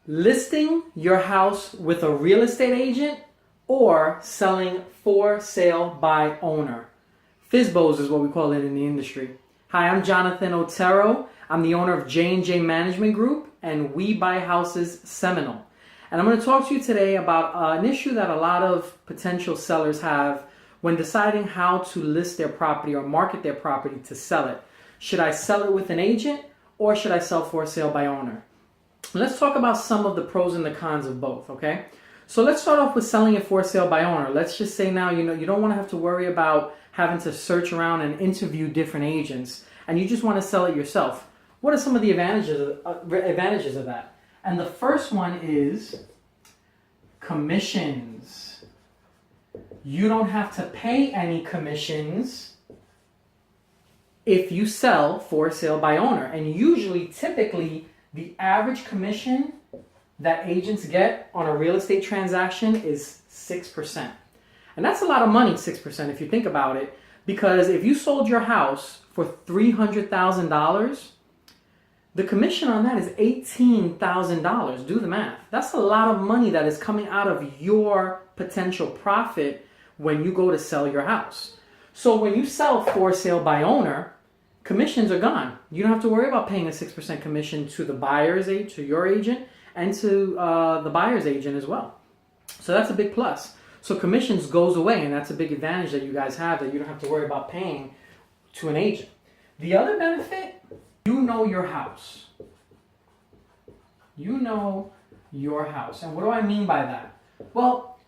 listing your house with a real estate agent or selling for sale by owner. FSBOs is what we call it in the industry. Hi, I'm Jonathan Otero. I'm the owner of J&J Management Group and We Buy Houses Seminole. And I'm going to talk to you today about an issue that a lot of potential sellers have when deciding how to list their property or market their property to sell it. Should I sell it with an agent or should I sell for sale by owner? Let's talk about some of the pros and the cons of both, okay? So let's start off with selling it for sale by owner. Let's just say now, you don't want to have to worry about having to search around and interview different agents, and you just want to sell it yourself. What are some of the advantages of that? And the first one is commissions. You don't have to pay any commissions if you sell for sale by owner. And usually, typically, the average commission that agents get on a real estate transaction is 6%. And that's a lot of money, 6%, if you think about it, because if you sold your house for $300,000, the commission on that is $18,000. Do the math. That's a lot of money that is coming out of your potential profit when you go to sell your house. So when you sell for sale by owner, commissions are gone. You don't have to worry about paying a 6% commission to the buyer's agent, to your agent, and to the buyer's agent as well. So that's a big plus. So commissions goes away, and that's a big advantage that you guys have, that you don't have to worry about paying to an agent. The other benefit, you know your house. You know your house. And what do I mean by that? Well,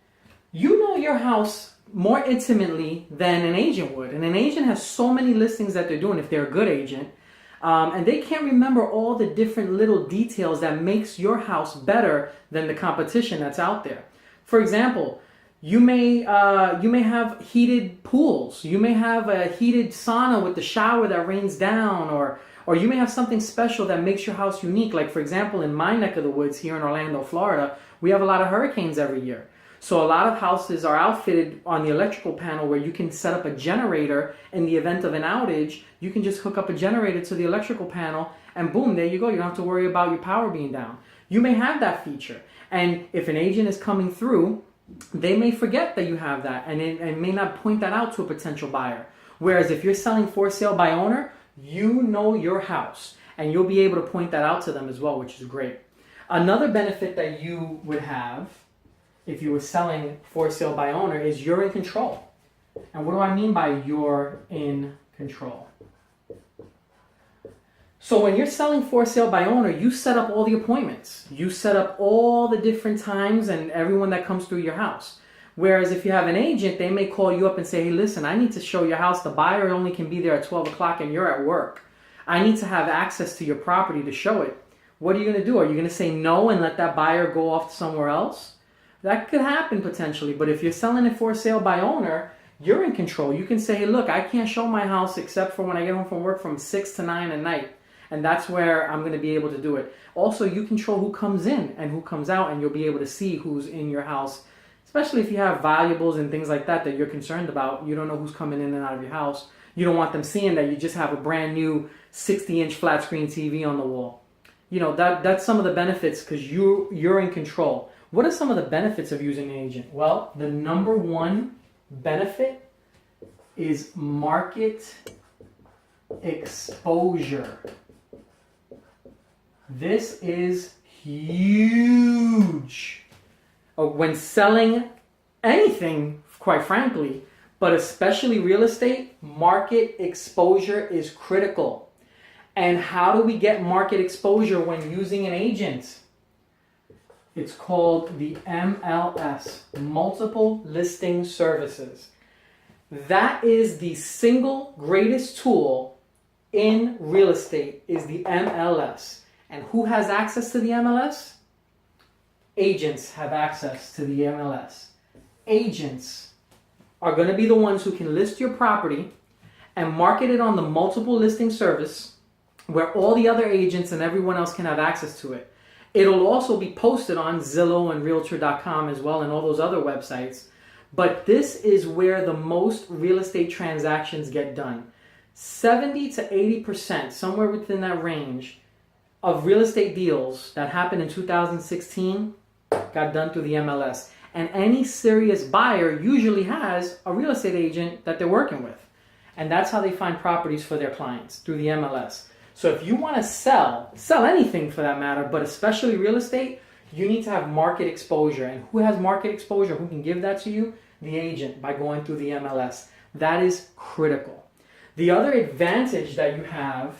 you know your house more intimately than an agent would. And an agent has so many listings that they're doing if they're a good agent. And they can't remember all the different little details that makes your house better than the competition that's out there. For example, you may have heated pools. You may have a heated sauna with the shower that rains down, or you may have something special that makes your house unique. Like, for example, in my neck of the woods here in Orlando, Florida, we have a lot of hurricanes every year. So a lot of houses are outfitted on the electrical panel where you can set up a generator in the event of an outage. You can just hook up a generator to the electrical panel and boom, there you go. You don't have to worry about your power being down. You may have that feature. And if an agent is coming through, they may forget that you have that and may not point that out to a potential buyer. Whereas if you're selling for sale by owner, you know your house and you'll be able to point that out to them as well, which is great. Another benefit that you would have if you were selling for sale by owner is you're in control. And what do I mean by you're in control? So when you're selling for sale by owner, you set up all the appointments. You set up all the different times and everyone that comes through your house. Whereas if you have an agent, they may call you up and say, hey, listen, I need to show your house. The buyer only can be there at 12 o'clock and you're at work. I need to have access to your property to show it. What are you going to do? Are you going to say no and let that buyer go off somewhere else? That could happen potentially, but if you're selling it for sale by owner, you're in control. You can say, hey, look, I can't show my house except for when I get home from work from 6 to 9 at night. And that's where I'm going to be able to do it. Also, you control who comes in and who comes out, and you'll be able to see who's in your house, especially if you have valuables and things like that that you're concerned about. You don't know who's coming in and out of your house. You don't want them seeing that you just have a brand new 60-inch flat screen TV on the wall. You know, that's some of the benefits because you're in control. What are some of the benefits of using an agent? Well, the number one benefit is market exposure. This is huge when selling anything, quite frankly, but especially real estate. Market exposure is critical. And how do we get market exposure when using an agent? It's called the MLS, Multiple Listing Services. That is the single greatest tool in real estate, is the MLS. And who has access to the MLS? Agents have access to the MLS. Agents are going to be the ones who can list your property and market it on the multiple listing service where all the other agents and everyone else can have access to it. It'll also be posted on Zillow and Realtor.com as well and all those other websites. But this is where the most real estate transactions get done. 70 to 80%, somewhere within that range, of real estate deals that happened in 2016 got done through the MLS. And any serious buyer usually has a real estate agent that they're working with. And that's how they find properties for their clients, through the MLS. So if you want to sell anything for that matter, but especially real estate, you need to have market exposure. And who has market exposure? Who can give that to you? The agent, by going through the MLS. That is critical. The other advantage that you have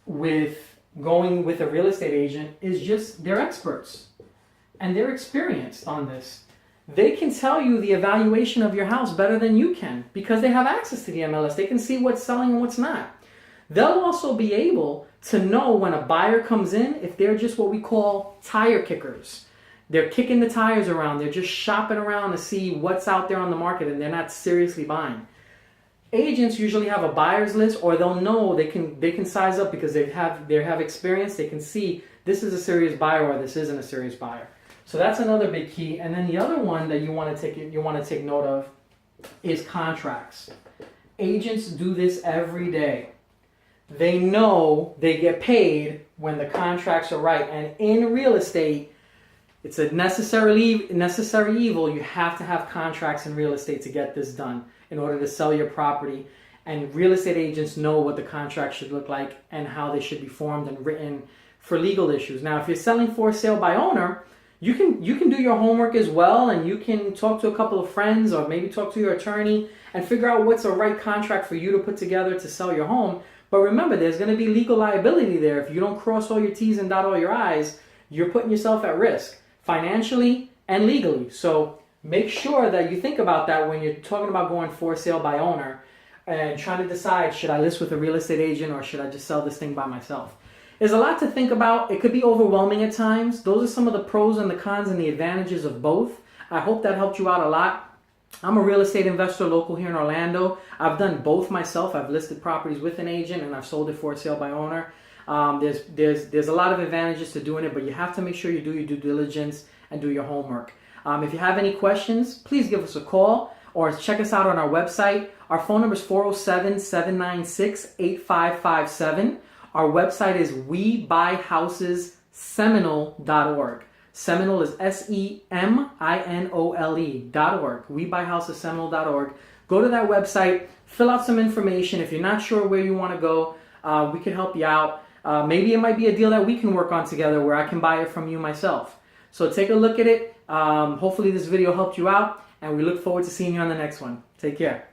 with going with a real estate agent is just they're experts and they're experienced on this. They can tell you the evaluation of your house better than you can because they have access to the MLS. They can see what's selling and what's not. They'll also be able to know when a buyer comes in if they're just what we call tire kickers. They're kicking the tires around. They're just shopping around to see what's out there on the market and they're not seriously buying. Agents usually have a buyer's list, or they'll know they can size up because they have experience. They can see this is a serious buyer or this isn't a serious buyer. So that's another big key. And then the other one that you want to take note of is contracts. Agents do this every day. They know they get paid when the contracts are right. And in real estate, it's a necessary evil. You have to have contracts in real estate to get this done in order to sell your property. And real estate agents know what the contract should look like and how they should be formed and written for legal issues. Now, if you're selling for sale by owner, you can do your homework as well, and you can talk to a couple of friends or maybe talk to your attorney and figure out what's a right contract for you to put together to sell your home. But remember, there's going to be legal liability there. If you don't cross all your T's and dot all your I's, you're putting yourself at risk financially and legally. So make sure that you think about that when you're talking about going for sale by owner and trying to decide, should I list with a real estate agent or should I just sell this thing by myself? There's a lot to think about. It could be overwhelming at times. Those are some of the pros and the cons and the advantages of both. I hope that helped you out a lot. I'm a real estate investor local here in Orlando. I've done both myself. I've listed properties with an agent and I've sold it for sale by owner. There's a lot of advantages to doing it, but you have to make sure you do your due diligence and do your homework. If you have any questions, please give us a call or check us out on our website. Our phone number is 407-796-8557. Our website is WeBuyHousesSeminole.org. Seminole is SEMINOLE.org. WeBuyHousesSeminole.org. Go to that website, fill out some information. If you're not sure where you want to go, we can help you out. Maybe it might be a deal that we can work on together where I can buy it from you myself. So take a look at it. Hopefully this video helped you out, and we look forward to seeing you on the next one. Take care.